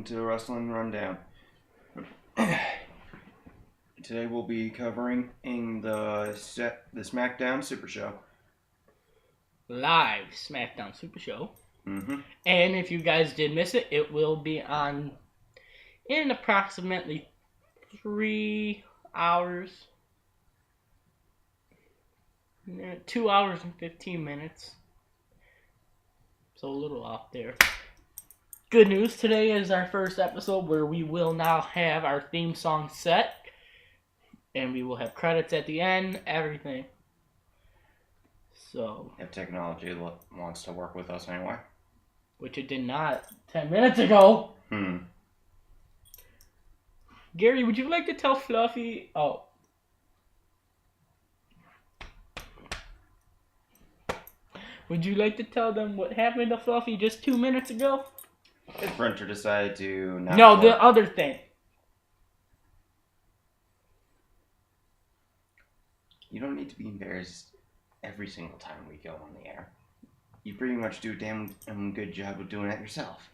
to Wrestling Rundown. Today we'll be covering the Smackdown Super Show. Live Smackdown Super Show. Mm-hmm. And if you guys did miss it, it will be on in approximately 3 hours. 2 hours and 15 minutes. So a little off there. Good news, today is our first episode where we will now have our theme song set. And we will have credits at the end, everything. So. If technology wants to work with us anyway. Which it did not 10 minutes ago. Gary, would you like to tell Fluffy? Oh. Would you like to tell them what happened to Fluffy just 2 minutes ago? His printer decided to not No, work. the other thing. You don't need to be embarrassed every single time we go on the air. You pretty much do a damn good job of doing it yourself.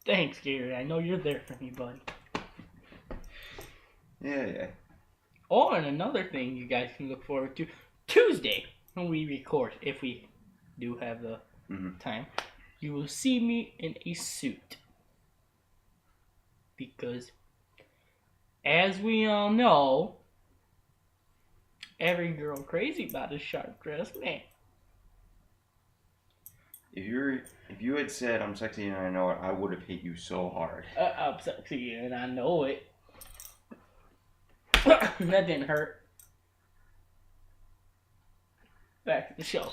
Thanks, Gary. I know you're there for me, buddy. Yeah. Oh, and another thing you guys can look forward to. Tuesday, when we record, if we do have the time, you will see me in a suit. Because, as we all know, every girl crazy about a sharp-dressed man. If you had said I'm sexy and I know it, I would have hit you so hard. I'm sexy and I know it. That didn't hurt. Back to the show.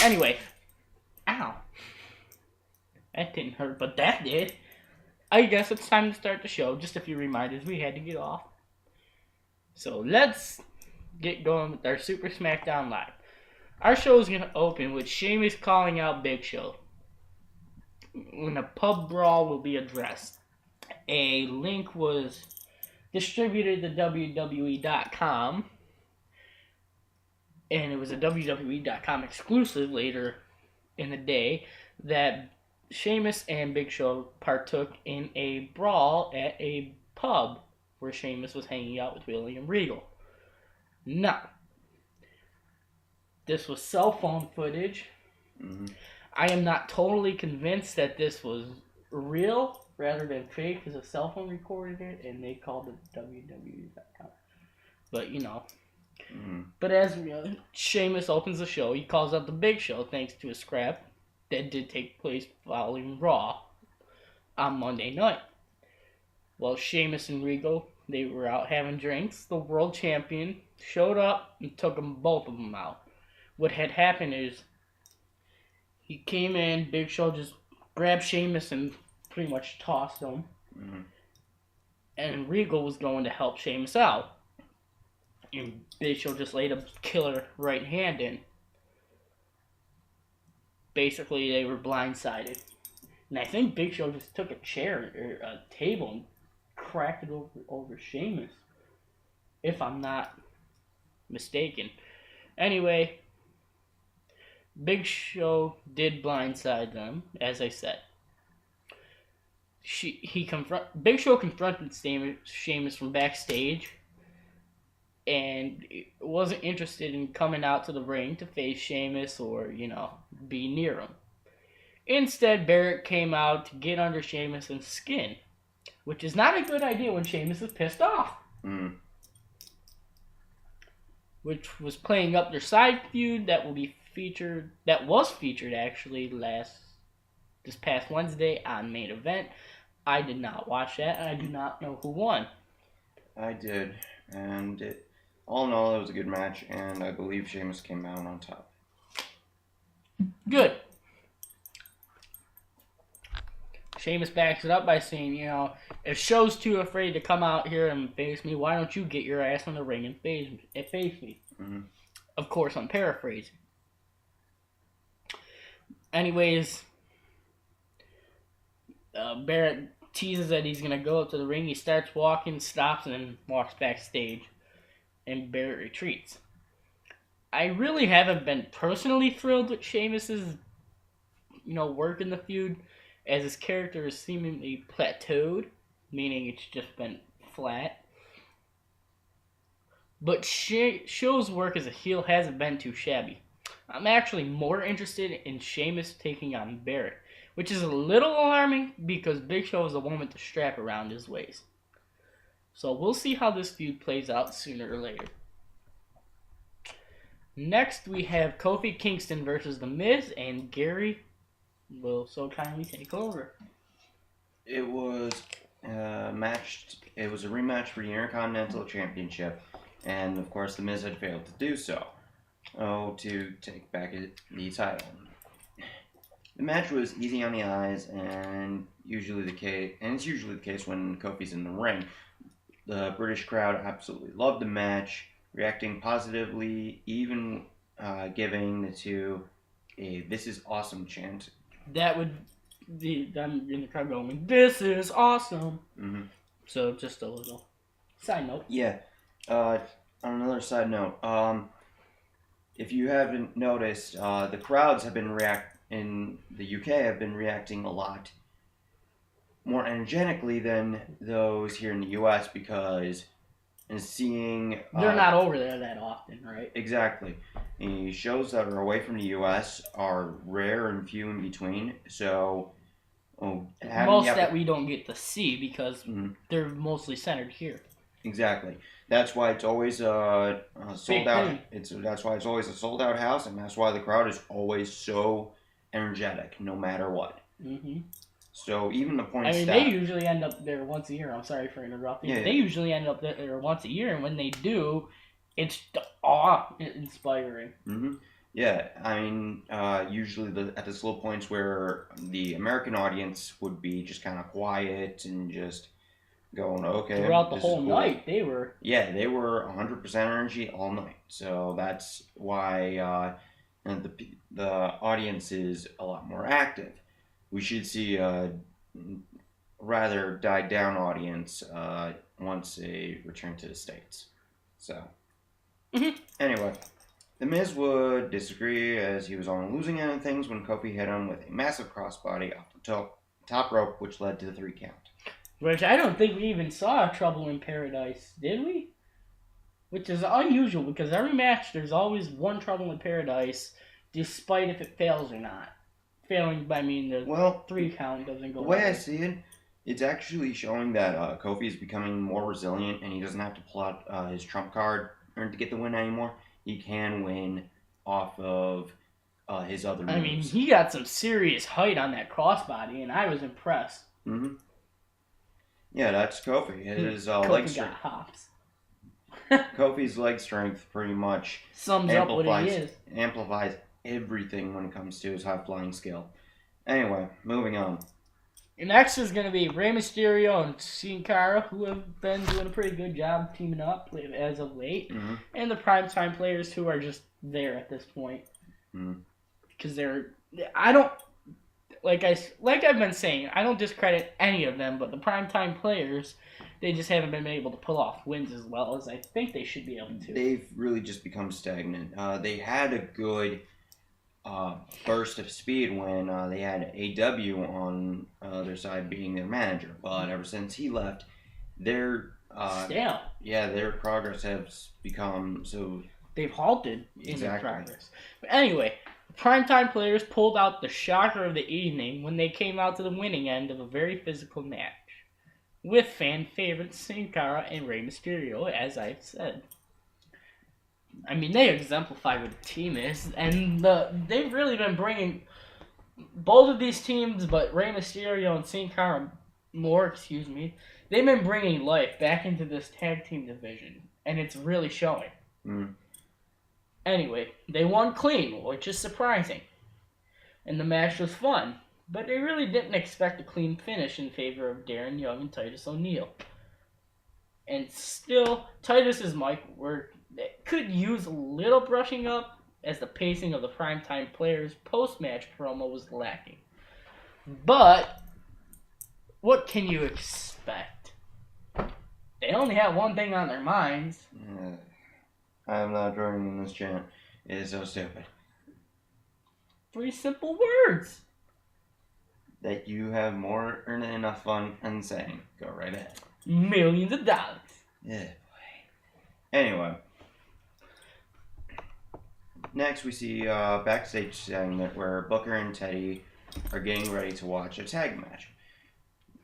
Anyway. Ow. That didn't hurt, but that did. I guess it's time to start the show. Just a few reminders we had to get off. So let's get going with our Super Smackdown Live. Our show is going to open with Sheamus calling out Big Show. When a pub brawl will be addressed. A link was distributed to WWE.com. And it was a WWE.com exclusive later in the day that Sheamus and Big Show partook in a brawl at a pub where Sheamus was hanging out with William Regal. Now, this was cell phone footage. I am not totally convinced that this was real rather than fake because a cell phone recorded it and they called it WWE.com. But, you know. But as Sheamus opens the show, he calls out the Big Show thanks to a scrap that did take place following Raw on Monday night. Well, Sheamus and Regal, they were out having drinks. The world champion showed up and took both of them out. What had happened is he came in, Big Show just grabbed Sheamus and pretty much tossed him. And Regal was going to help Sheamus out. And Big Show just laid a killer right hand in. Basically, they were blindsided. And I think Big Show just took a chair or a table and cracked it over Sheamus. If I'm not mistaken. Anyway, Big Show did blindside them, as I said. Big Show confronted Sheamus from backstage. And wasn't interested in coming out to the ring to face Sheamus or, be near him. Instead, Barrett came out to get under Sheamus' skin, which is not a good idea when Sheamus is pissed off. Which was playing up their side feud that was featured actually this past Wednesday on Main Event. I did not watch that, and I do not know who won. I did, and all in all, it was a good match, and I believe Sheamus came out on top. Good. Sheamus backs it up by saying, if Show's too afraid to come out here and face me, why don't you get your ass in the ring and face me? Of course, I'm paraphrasing. Anyways, Barrett teases that he's going to go up to the ring. He starts walking, stops, and then walks backstage. And Barrett retreats. I really haven't been personally thrilled with Sheamus's, work in the feud, as his character is seemingly plateaued meaning it's just been flat. But Show's work as a heel hasn't been too shabby. I'm actually more interested in Sheamus taking on Barrett, which is a little alarming because Big Show is the one with the strap around his waist. So we'll see how this feud plays out sooner or later. Next, we have Kofi Kingston versus The Miz, and Gary will so kindly take over. It was matched. It was a rematch for the Intercontinental Championship, and of course, The Miz had failed to do so. To take back the title. The match was easy on the eyes, and it's usually the case when Kofi's in the ring. The British crowd absolutely loved the match, reacting positively, even giving the two a "This is awesome" chant. I'm in the crowd going, "This is awesome." Mm-hmm. So just a little side note. Yeah. On another side note, if you haven't noticed, the crowds have been in the UK have been reacting a lot more energetically than those here in the US because seeing they're not over there that often, right? Exactly. The shows that are away from the US are rare and few in between. So most that we don't get to see because they're mostly centered here. Exactly. That's why it's always a sold out. That's why it's always a sold out house, and that's why the crowd is always so energetic, no matter what. Mm-hmm. So even the points. They usually end up there once a year. I'm sorry for interrupting. Yeah, They usually end up there once a year, and when they do, it's awe-inspiring. Mm-hmm. Yeah, usually at the slow points where the American audience would be just kind of quiet and just going, okay. Throughout the whole night, they were. Yeah, they were 100% energy all night. So that's why the audience is a lot more active. We should see a rather died down audience once they return to the States. So, Anyway, The Miz would disagree as he was on the losing end of things when Kofi hit him with a massive crossbody off the top rope, which led to the 3 count. Which I don't think we even saw Trouble in Paradise, did we? Which is unusual because every match there's always one Trouble in Paradise, despite if it fails or not. Failing by the 3 count doesn't go. The way I see it, it's actually showing that Kofi is becoming more resilient and he doesn't have to pull out his trump card to get the win anymore. He can win off of his other moves. He got some serious height on that crossbody, and I was impressed. Mm-hmm. Yeah, that's Kofi. His leg strength. Got hops. Kofi's leg strength pretty much sums up what he is. Amplifies everything when it comes to his high flying skill. Anyway, moving on. Next is going to be Rey Mysterio and Sin Cara, who have been doing a pretty good job teaming up as of late. Mm-hmm. And the primetime players who are just there at this point. Because like I've been saying, I don't discredit any of them, but the primetime players, they just haven't been able to pull off wins as well as I think they should be able to. They've really just become stagnant. They had a good burst of speed when they had AW on their side being their manager, but ever since he left, their progress has become so. They've halted in their progress. But anyway, the primetime players pulled out the shocker of the evening when they came out to the winning end of a very physical match with fan favorites Sin Cara and Rey Mysterio, as I've said. They exemplify what the team is, and they've really been bringing both of these teams, but Rey Mysterio and Sin Cara they've been bringing life back into this tag team division, and it's really showing. Anyway, they won clean, which is surprising, and the match was fun, but they really didn't expect a clean finish in favor of Darren Young and Titus O'Neil. And still, Titus's mic could use a little brushing up, as the pacing of the primetime players' post-match promo was lacking. But what can you expect? They only have one thing on their minds. I'm not joining in this chant. It is so stupid. 3 simple words. that you have more than enough fun in saying. Go right ahead. Millions of dollars. Yeah, boy. Anyway. Next, we see a backstage segment where Booker and Teddy are getting ready to watch a tag match.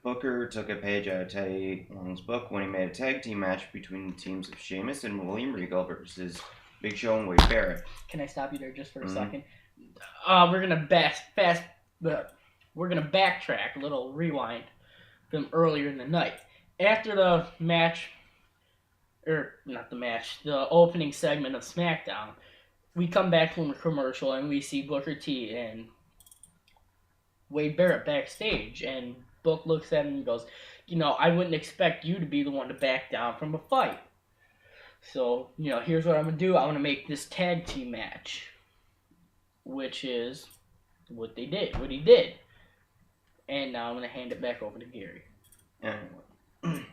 Booker took a page out of Teddy Long's book when he made a tag team match between the teams of Sheamus and William Regal versus Big Show and Wade Barrett. Can I stop you there just for a second? We're gonna backtrack a little, rewind from earlier in the night. After the match, or not the match, the opening segment of Smackdown, we come back from the commercial and we see Booker T and Wade Barrett backstage, and Book looks at him and goes, I wouldn't expect you to be the one to back down from a fight. So, here's what I'm going to do. I'm going to make this tag team match, which is what he did. And now I'm going to hand it back over to Gary. Anyway.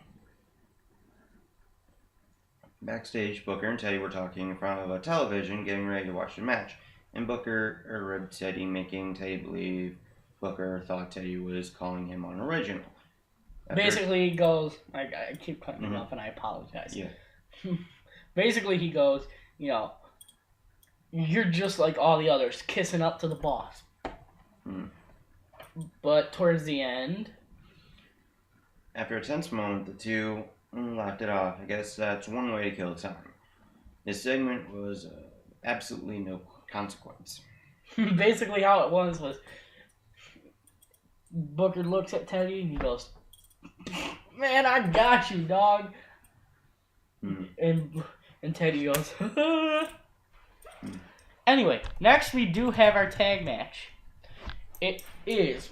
Backstage, Booker and Teddy were talking in front of a television, getting ready to watch the match. And Booker ribbed Teddy, making Teddy believe Booker thought Teddy was calling him unoriginal. Basically, he goes, I keep cutting him off and I apologize. Yeah. Basically, he goes, you're just like all the others, kissing up to the boss. But towards the end, after a tense moment, the two laughed it off. I guess that's one way to kill time. This segment was absolutely no consequence. Basically, how it was Booker looks at Teddy and he goes, "Man, I got you, dog." And Teddy goes, Anyway, next we do have our tag match. It is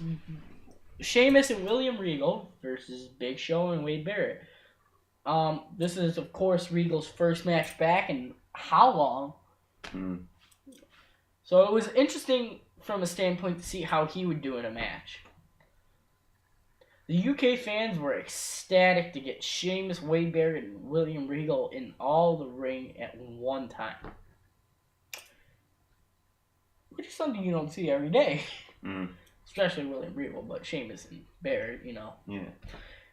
Sheamus and William Regal versus Big Show and Wade Barrett. This is, of course, Regal's first match back in how long? So it was interesting from a standpoint to see how he would do in a match. The UK fans were ecstatic to get Sheamus, Wade Barrett, and William Regal in all the ring at one time. Which is something you don't see every day. Especially William Regal, but Sheamus and Barrett, Yeah.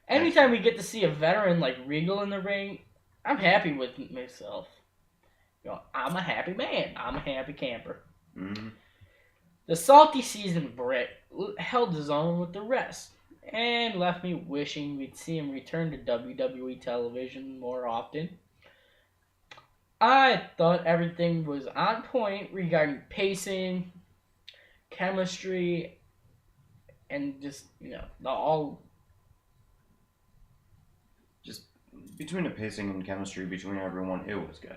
Anytime we get to see a veteran like Regal in the ring, I'm happy with myself. I'm a happy man. I'm a happy camper. The salty seasoned Brit held his own with the rest and left me wishing we'd see him return to WWE television more often. I thought everything was on point regarding pacing, chemistry, and just, just between the pacing and chemistry between everyone, it was good.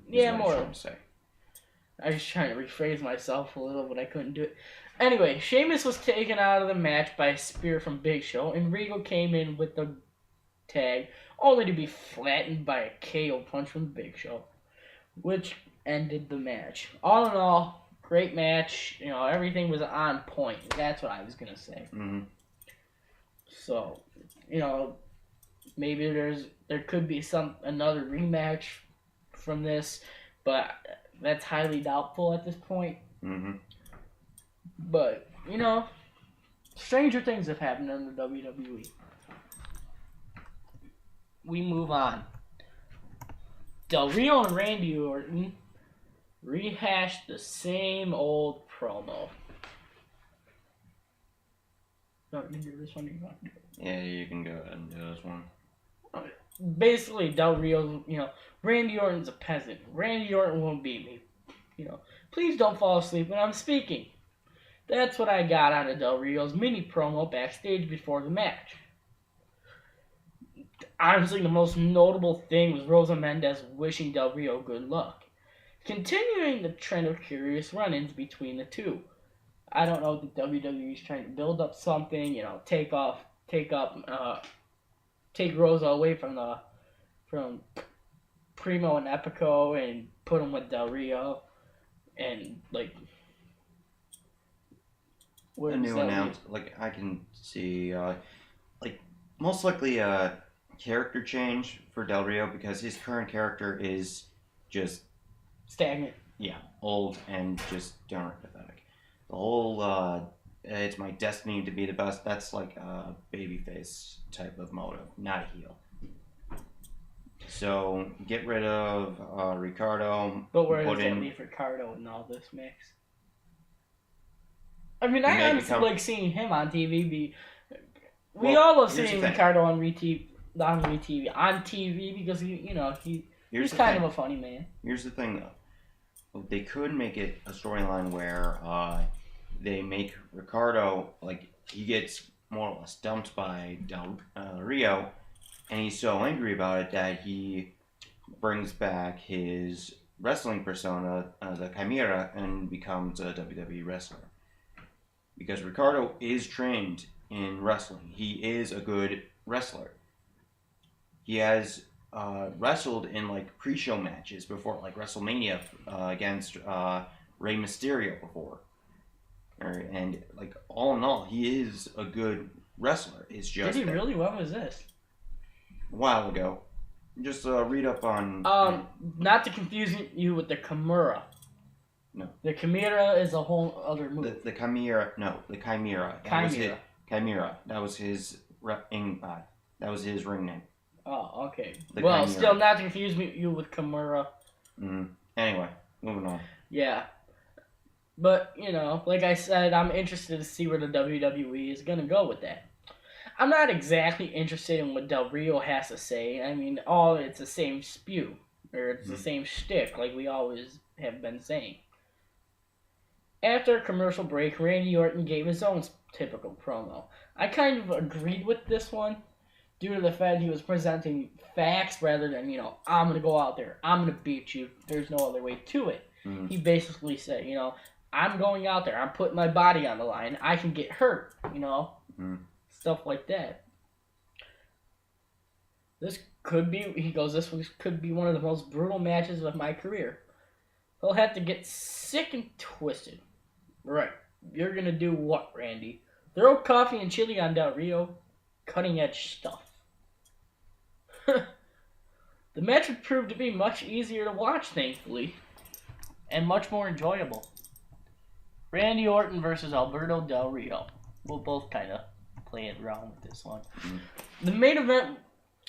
Yeah, more. I was trying to rephrase myself a little, but I couldn't do it. Anyway, Sheamus was taken out of the match by a spear from Big Show, and Regal came in with the tag, only to be flattened by a KO punch from Big Show, which ended the match. All in all, great match. Everything was on point. That's what I was going to say. So, maybe there could be another rematch from this, but that's highly doubtful at this point. But, stranger things have happened in the WWE. We move on. Del Rio and Randy Orton rehashed the same old promo. Don't you do this one? You want to do it? Yeah, you can go ahead and do this one. Basically, Del Rio, Randy Orton's a peasant. Randy Orton won't beat me. Please don't fall asleep when I'm speaking. That's what I got out of Del Rio's mini promo backstage before the match. Honestly, the most notable thing was Rosa Mendez wishing Del Rio good luck, continuing the trend of curious run-ins between the two. I don't know if the WWE is trying to build up something, take Rosa away from Primo and Epico and put him with Del Rio, and a new announcement. I can see, most likely a character change for Del Rio because his current character is just stagnant. Yeah, old and just downright pathetic. The whole it's my destiny to be the best. That's like a babyface type of motive, not a heel. So get rid of Ricardo. But where does that leave Ricardo in all this mix? I mean, I honestly like seeing him on TV. We all love seeing Ricardo on TV because he's kind of a funny man. Here's the thing, though. They could make it a storyline where they make Ricardo, like, he gets more or less dumped by Del Rio, and he's so angry about it that he brings back his wrestling persona, the Chimera, and becomes a WWE wrestler. Because Ricardo is trained in wrestling. He is a good wrestler. He has wrestled in like pre-show matches before, like WrestleMania against Rey Mysterio before. And like all in all, he is a good wrestler. It's just did he really? When was this? A while ago. Just read up on. Not to confuse you with the Chimera. No. The Chimera is a whole other move. The Chimera. No, the Chimera. Chimera. That was his ring name. Oh, okay. Well, still not to confuse you with Chimera. Anyway, moving on. Yeah. But, like I said, I'm interested to see where the WWE is going to go with that. I'm not exactly interested in what Del Rio has to say. I mean, it's the same spew. Or it's the same shtick, like we always have been saying. After a commercial break, Randy Orton gave his own typical promo. I kind of agreed with this one, due to the fact he was presenting facts rather than, I'm going to go out there, I'm going to beat you, there's no other way to it. He basically said, I'm going out there, I'm putting my body on the line, I can get hurt, stuff like that. This could be one of the most brutal matches of my career. He'll have to get sick and twisted. Right, you're going to do what, Randy? Throw coffee and chili on Del Rio? Cutting edge stuff. The match would prove to be much easier to watch, thankfully, and much more enjoyable. Randy Orton versus Alberto Del Rio. We'll both kind of play it around with this one. The main event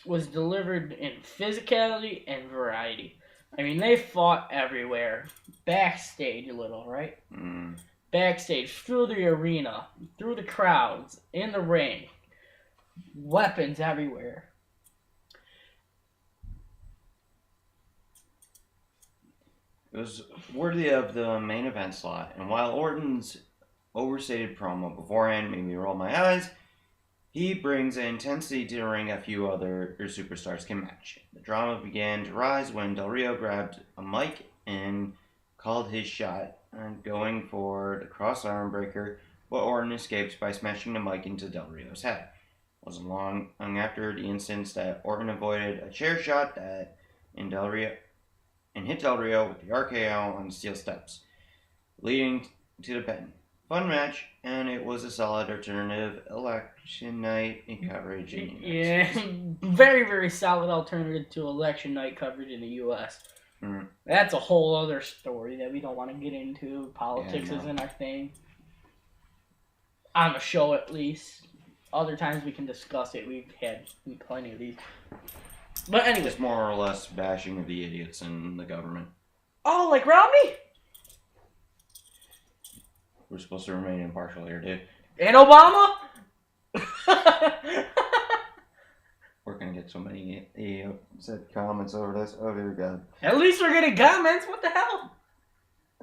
was delivered in physicality and variety. I mean, they fought everywhere. Backstage a little, right? Backstage, through the arena, through the crowds, in the ring. Weapons everywhere. It was worthy of the main event slot, and while Orton's overstated promo beforehand made me roll my eyes, he brings intensity to the ring a few other superstars can match. The drama began to rise when Del Rio grabbed a mic and called his shot, going for the cross arm breaker, but Orton escapes by smashing the mic into Del Rio's head. It wasn't long after the instance that Orton avoided a chair shot that hit Del Rio with the RKO on the steel steps, leading to the pin. Fun match, and it was a solid alternative election night coverage in the United States. Very, very solid alternative to election night coverage in the U.S. That's a whole other story that we don't want to get into. Politics isn't our thing. On the show, at least. Other times we can discuss it. We've had plenty of these. But anyway. It's more or less bashing of the idiots in the government. Oh, like Romney? We're supposed to remain impartial here, dude. And Obama? We're going to get so many said comments over this. Oh, dear God. At least we're getting comments. What the hell?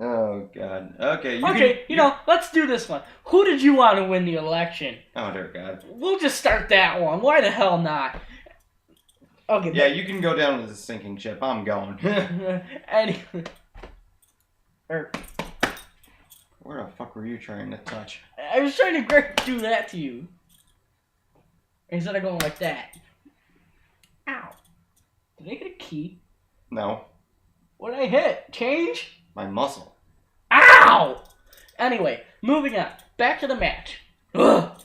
Oh, God. Okay. Let's do this one. Who did you want to win the election? Oh, dear God. We'll just start that one. Why the hell not? Okay. Yeah, you can go down with the sinking ship. I'm going. Anyway. Where the fuck were you trying to touch? I was trying to do that to you. Instead of going like that. Ow. Did I get a key? No. What did I hit? Change? My muscle. Ow! Anyway, moving on. Back to the match. Ugh.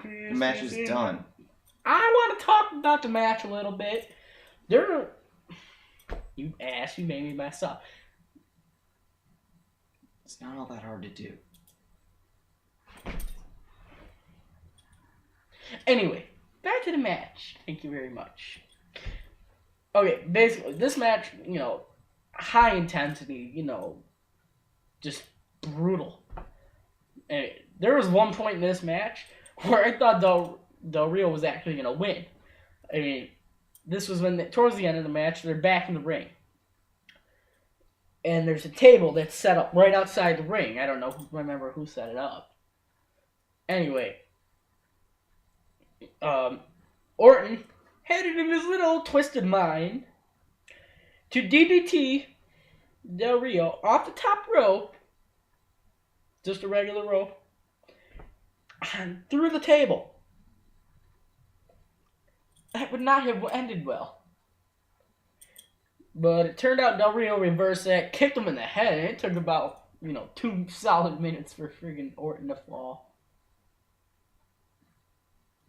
The match is done. I want to talk about the match a little bit. You made me mess up. It's not all that hard to do. Anyway, back to the match. Thank you very much. Okay, basically, this match, high intensity, just brutal. And there was one point in this match where I thought Del Rio was actually going to win. I mean, this was towards the end of the match, they're back in the ring. And there's a table that's set up right outside the ring. I don't remember who set it up. Anyway, Orton had it in his little twisted mind to DDT Del Rio off the top rope, just a regular rope, and through the table. That would not have ended well. But it turned out Del Rio reversed that, kicked him in the head, and it took about, 2 solid minutes for friggin' Orton to fall.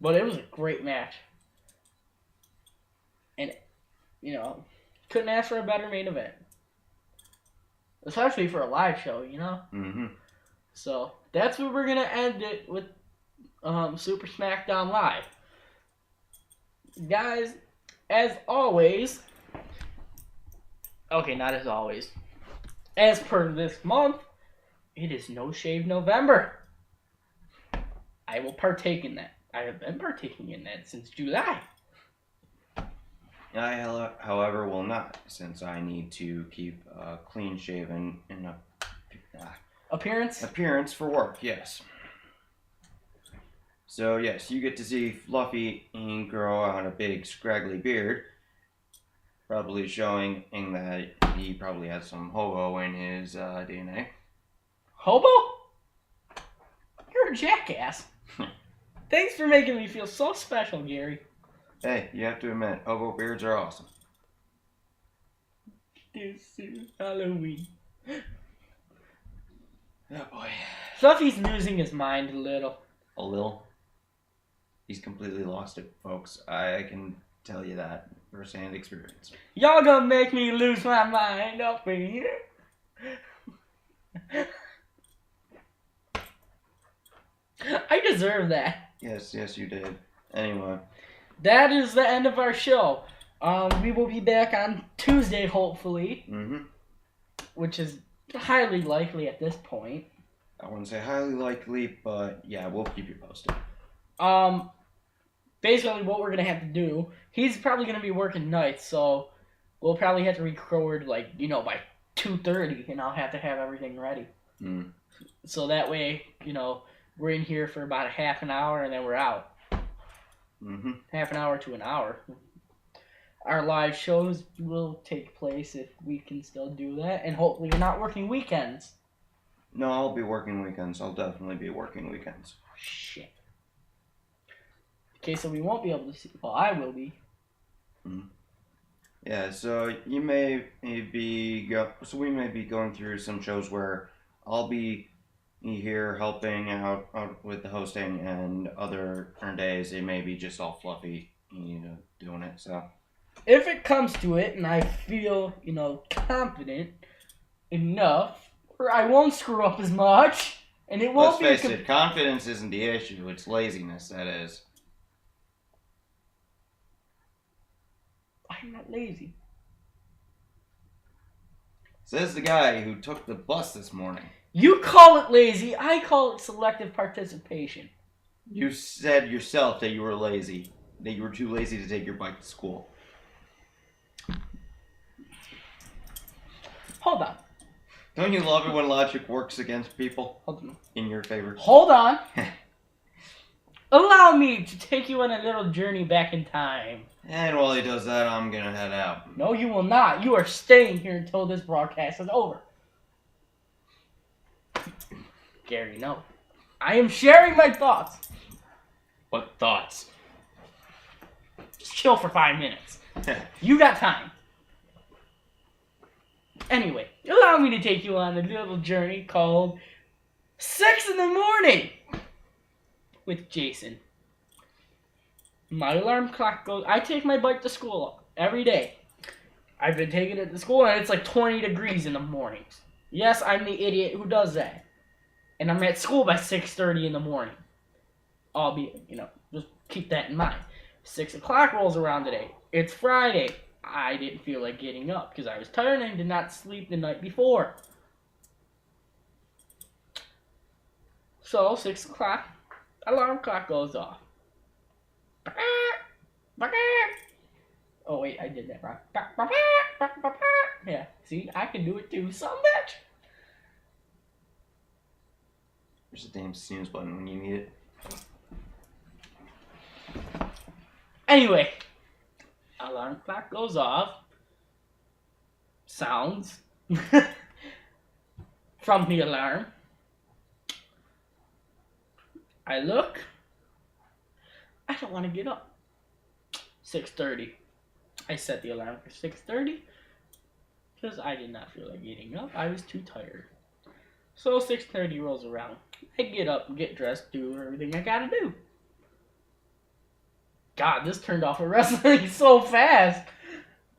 But it was a great match. And, couldn't ask for a better main event. Especially for a live show, Mm-hmm. So, that's what we're going to end it with Super Smackdown Live. Guys, as always... Okay, not as always. As per this month, it is No Shave November. I will partake in that. I have been partaking in that since July. I, however, will not, since I need to keep clean shaven in appearance for work. Yes. So yes, you get to see Fluffy grow out a big scraggly beard, probably showing that he probably has some hobo in his DNA. Hobo? You're a jackass. Thanks for making me feel so special, Gary. Hey, you have to admit, hobo beards are awesome. This is Halloween. Oh boy. Fluffy's losing his mind a little. A little? He's completely lost it, folks. I can tell you that. First-hand experience. Y'all gonna make me lose my mind up in here. I deserve that. Yes, you did. Anyway. That is the end of our show. We will be back on Tuesday, hopefully. Mm-hmm. Which is highly likely at this point. I wouldn't say highly likely, but yeah, we'll keep you posted. Basically what we're going to have to do, he's probably going to be working nights, so we'll probably have to record, by 2:30, and I'll have to have everything ready. Mm. So that way, we're in here for about a half an hour, and then we're out. Mm-hmm. Half an hour to an hour. Our live shows will take place if we can still do that, and hopefully you're not working weekends. No, I'll be working weekends. I'll definitely be working weekends. Shit. Okay, so we won't be able to see. Well, I will be. Mm-hmm. Yeah, so we may be going through some shows where I'll be here helping out with the hosting, and other days it may be just all Fluffy, doing it. So if it comes to it, and I feel confident enough, or I won't screw up as much, and it won't be. Let's face it, confidence isn't the issue; it's laziness. That is. I'm not lazy. Says the guy who took the bus this morning. You call it lazy, I call it selective participation. You said yourself that you were lazy. That you were too lazy to take your bike to school. Hold on. Don't you love it when logic works against people? Hold on. In your favor? Hold on. Allow me to take you on a little journey back in time. And while he does that, I'm gonna head out. No, you will not. You are staying here until this broadcast is over. Gary, no. I am sharing my thoughts. What thoughts? Just chill for 5 minutes. You got time. Anyway, allow me to take you on a little journey called 6 in the morning with Jason. My alarm clock goes. I take my bike to school every day. I've been taking it to school, and it's like 20 degrees in the mornings. Yes, I'm the idiot who does that. And I'm at school by 6:30 in the morning. Albeit, just Keep that in mind. 6 o'clock rolls around today. It's Friday. I didn't feel like getting up because I was tired and did not sleep the night before. So, 6 o'clock, alarm clock goes off. Oh, wait, I did that wrong. Yeah, see, I can do it too, son bitch. There's a damn snooze button when you need it. Anyway, alarm clock goes off. Sounds from the alarm. I look. I don't want to get up. 6:30. I set the alarm for 6:30 because I did not feel like getting up. I was too tired. So 6:30 rolls around. I get up, get dressed, do everything I gotta do. God, this turned off a wrestling so fast.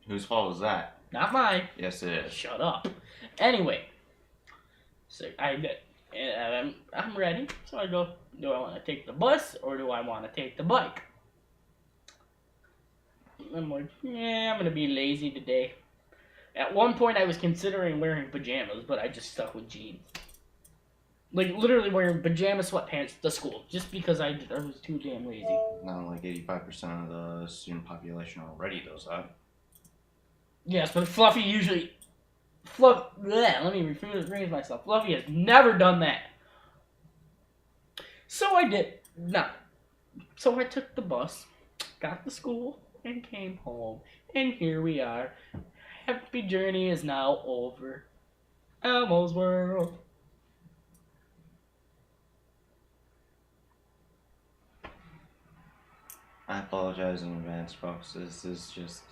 Whose fault is that? Not mine. Yes, it is. Shut up. Anyway, so I'm ready. So I go, do I want to take the bus or do I want to take the bike? I'm like, yeah, I'm going to be lazy today. At one point, I was considering wearing pajamas, but I just stuck with jeans. Like, literally wearing pajama sweatpants to school, just because I was too damn lazy. Not like 85% of the student population already does that. Yes, but Fluffy usually... let me rephrase myself. Fluffy has never done that. So I did. No. So I took the bus, got to school, and came home. And here we are. Happy journey is now over. Elmo's World. I apologize in advance, folks. This is just...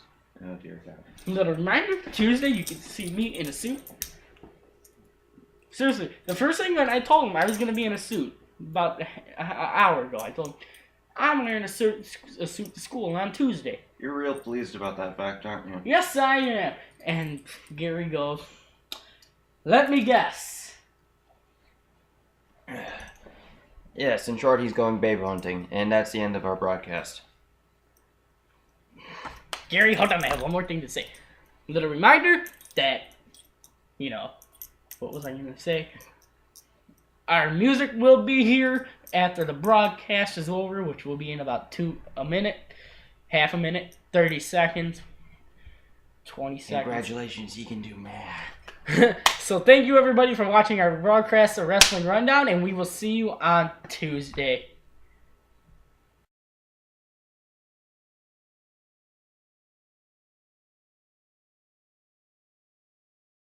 Oh, dear God. Little reminder, Tuesday you can see me in a suit. Seriously, the first thing that I told him I was going to be in a suit about an hour ago, I told him, I'm wearing a suit to school on Tuesday. You're real pleased about that fact, aren't you? Yes, I am. And Gary goes, let me guess. Yes, in short, he's going babe hunting, and that's the end of our broadcast. Gary, hold on, I have one more thing to say. Little reminder that, what was I going to say? Our music will be here after the broadcast is over, which will be in about a minute, half a minute, 30 seconds, 20 seconds. Congratulations, you can do math. So thank you everybody for watching our broadcast of Wrestling Rundown, and we will see you on Tuesday.